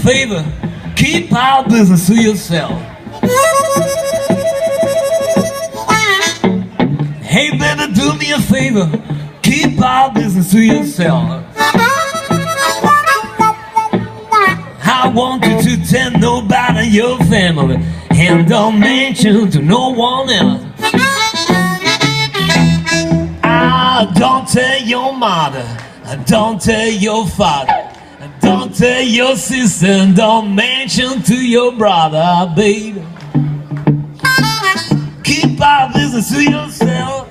favor, keep our business to yourself. Hey baby, do me a favor, keep our business to yourself. I want you to tell nobody in your family, and don't mention to no one else. Don't tell your mother, don't tell your father, don't tell your sister, and don't mention to your brother, baby. Keep our business to yourself.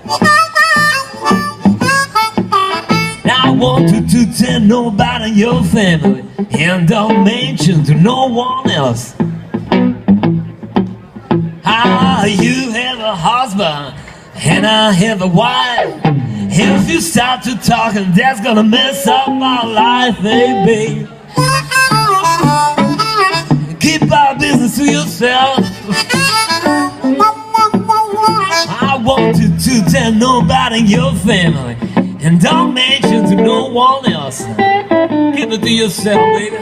I want you to tell nobody in your family, and don't mention to no one else. You have a husband, and I have a wife. If you start to talking, that's gonna mess up my life, baby. Keep our business to yourself. I want you to tell nobody in your family, and don't mention to no one else. Keep it to yourself, baby.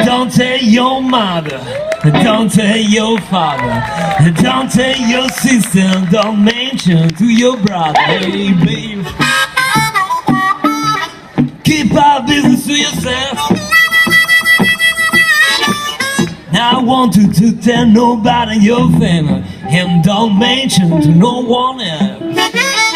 Don't tell your mother, don't tell your father, don't tell your sister, don't mention to your brother. Hey baby, keep our business to yourself. Now I want you to tell nobody in your family, and don't mention to no one else.